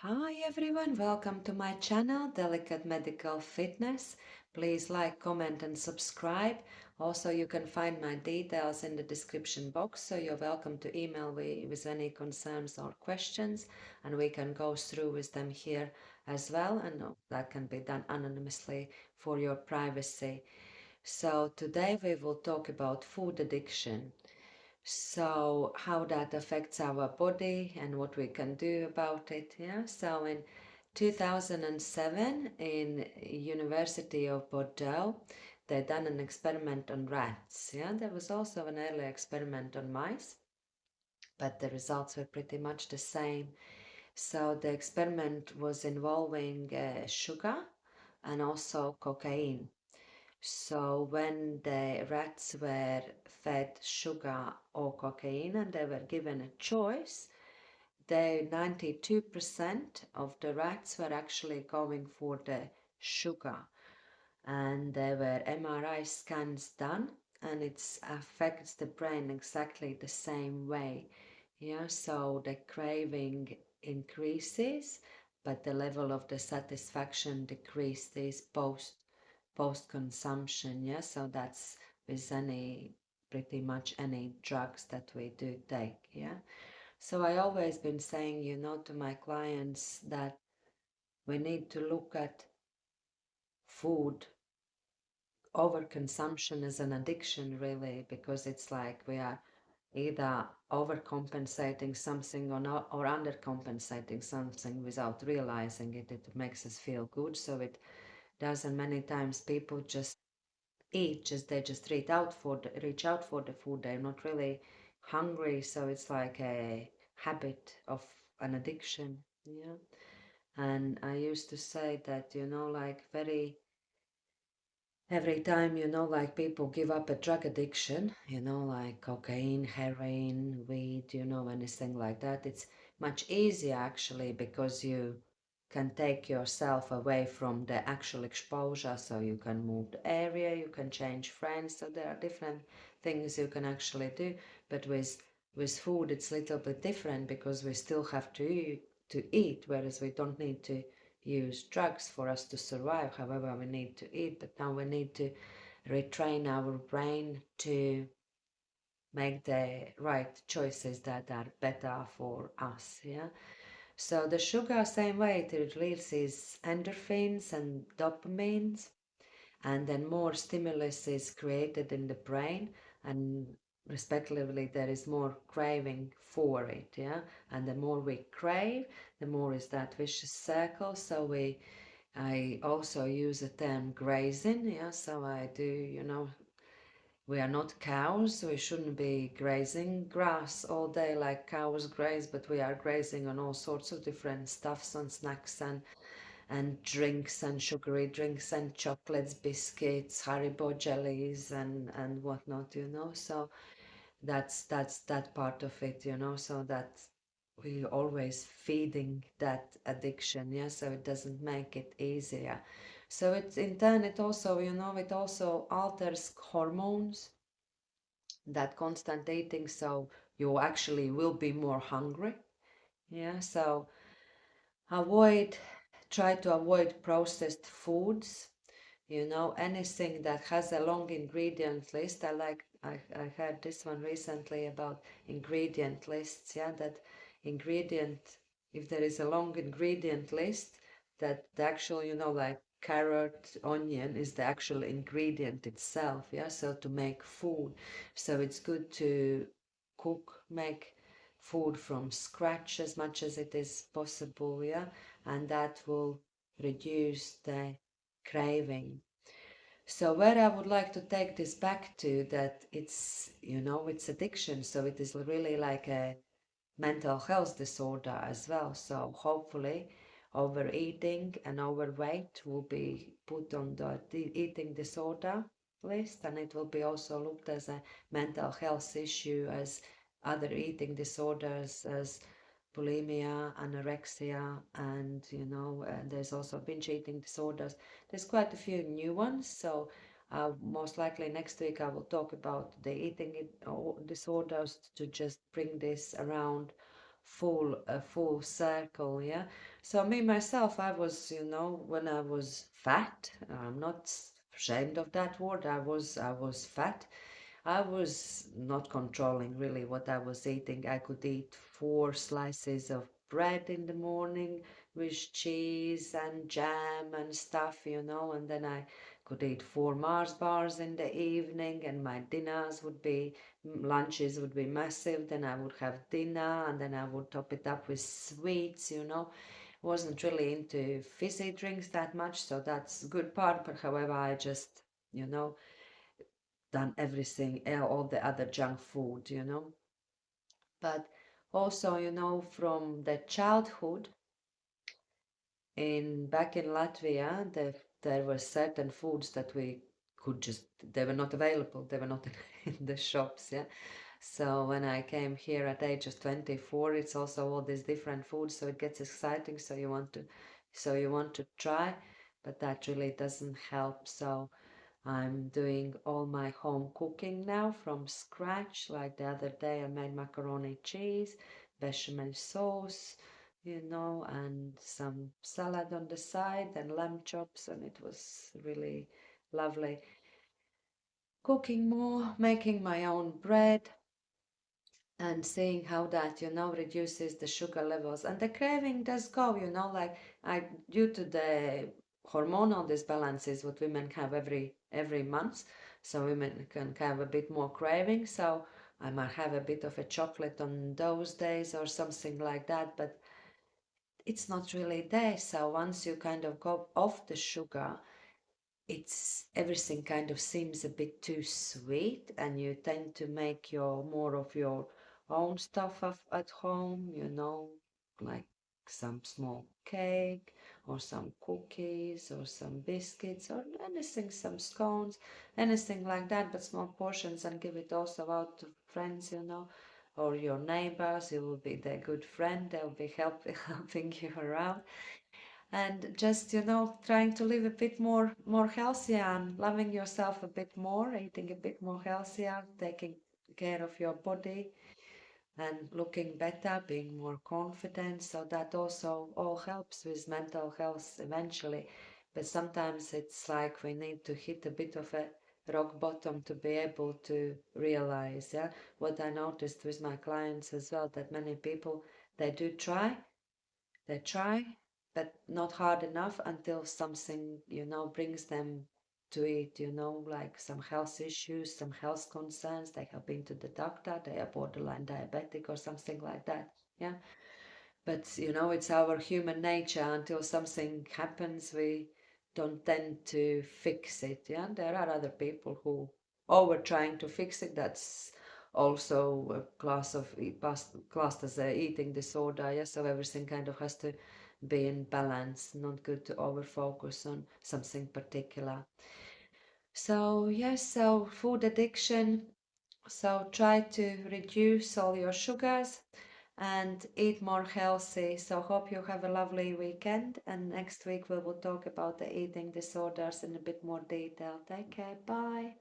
Hi everyone, welcome to my channel Delicate Medical Fitness. Please like, comment and subscribe. Also you can find my details in the description box, so you're welcome to email me with any concerns or questions and we can go through with them here as well, and that can be done anonymously for your privacy. So today we will talk about food addiction. So how that affects our body and what we can do about it. Yeah. So in 2007 in University of Bordeaux, they done an experiment on rats. Yeah. There was also an early experiment on mice, but the results were pretty much the same. So the experiment was involving sugar and also cocaine. So when the rats were fed sugar or cocaine and they were given a choice, 92% of the rats were actually going for the sugar, and there were MRI scans done, and it affects the brain exactly the same way. Yeah, so the craving increases, but the level of the satisfaction decreases post consumption. Yeah, so that's with any pretty much any drugs that we do take. Yeah, so I always been saying, to my clients that we need to look at food overconsumption as an addiction, really, because it's like we are either overcompensating something or undercompensating something without realizing it. It makes us feel good, so it does, and many times people just eat, they just reach out for the food. They're not really hungry, so it's like a habit of an addiction. Yeah. And I used to say that, like every time, like people give up a drug addiction, like cocaine, heroin, weed, anything like that, it's much easier actually, because you can take yourself away from the actual exposure. So you can move the area, you can change friends. So there are different things you can actually do. But with food, it's a little bit different, because we still have to eat, whereas we don't need to use drugs for us to survive. However, we need to eat, but now we need to retrain our brain to make the right choices that are better for us. Yeah. So the sugar, same way, it releases endorphins and dopamines, and then more stimulus is created in the brain, and respectively there is more craving for it. Yeah. And the more we crave, the more is that vicious circle. So I also use the term grazing. Yeah. So I do, we are not cows, so we shouldn't be grazing grass all day like cows graze, but we are grazing on all sorts of different stuffs, on snacks and drinks and sugary drinks and chocolates, biscuits, Haribo jellies and whatnot. So that's that part of it. So that we always feeding that addiction. Yeah, so it doesn't make it easier. So it's in turn, it also, it also alters hormones, that constant eating, so you actually will be more hungry. Yeah, so avoid try to avoid processed foods. Anything that has a long ingredient list. I heard this one recently about ingredient lists. Yeah, that ingredient, if there is a long ingredient list, that the actual, like carrot, onion is the actual ingredient itself. Yeah, so to make food, so it's good to make food from scratch as much as it is possible. Yeah, and that will reduce the craving. So where I would like to take this back to, that it's addiction, so it is really like a mental health disorder as well. So hopefully overeating and overweight will be put on the eating disorder list, and it will be also looked as a mental health issue, as other eating disorders, as bulimia, anorexia, and there's also binge eating disorders. There's quite a few new ones, so most likely next week I will talk about the eating disorders, to just bring this around full circle, yeah. So me myself, I was, when I was fat, I'm not ashamed of that word. I was fat. I was not controlling really what I was eating. I could eat 4 slices of bread in the morning with cheese and jam and stuff, and then I could eat 4 Mars bars in the evening, and my lunches would be massive. Then I would have dinner, and then I would top it up with sweets. Wasn't really into fizzy drinks that much, so that's good part. But however, I just, you know, done everything, all the other junk food. But also, from the childhood back in Latvia, there were certain foods that they were not available. They were not in the shops, yeah. So when I came here at age of 24, it's also all these different foods, so it gets exciting. So you want to try, but that really doesn't help. So I'm doing all my home cooking now from scratch. Like the other day, I made macaroni cheese, bechamel sauce, and some salad on the side and lamb chops, and it was really lovely. Cooking more, making my own bread, and seeing how that reduces the sugar levels, and the craving does go, like I due to the hormonal disbalances what women have every month, so women can have a bit more craving. So I might have a bit of a chocolate on those days or something like that, but it's not really there. So once you kind of go off the sugar, it's everything kind of seems a bit too sweet, and you tend to make your more of your own stuff at home, like some small cake or some cookies or some biscuits or anything, some scones, anything like that, but small portions, and give it also out to friends, or your neighbors. You will be their good friend. They'll be helping you around, and just trying to live a bit more healthier and loving yourself a bit more, eating a bit more healthier, taking care of your body and looking better, being more confident. So that also all helps with mental health eventually. But sometimes it's like we need to hit a bit of a rock bottom to be able to realize, yeah, what I noticed with my clients as well, that many people, they do try, they try, but not hard enough until something, brings them to it, like some health issues, some health concerns. They have been to the doctor, they are borderline diabetic or something like that. Yeah. But, it's our human nature. Until something happens, we don't tend to fix it. Yeah. There are other people who over trying to fix it. That's also a classed as a eating disorder. Yeah. So everything kind of has to be in balance. Not good to over focus on something particular. So yes, so food addiction. So try to reduce all your sugars and eat more healthy. So hope you have a lovely weekend, and next week we will talk about the eating disorders in a bit more detail. Take care. Bye.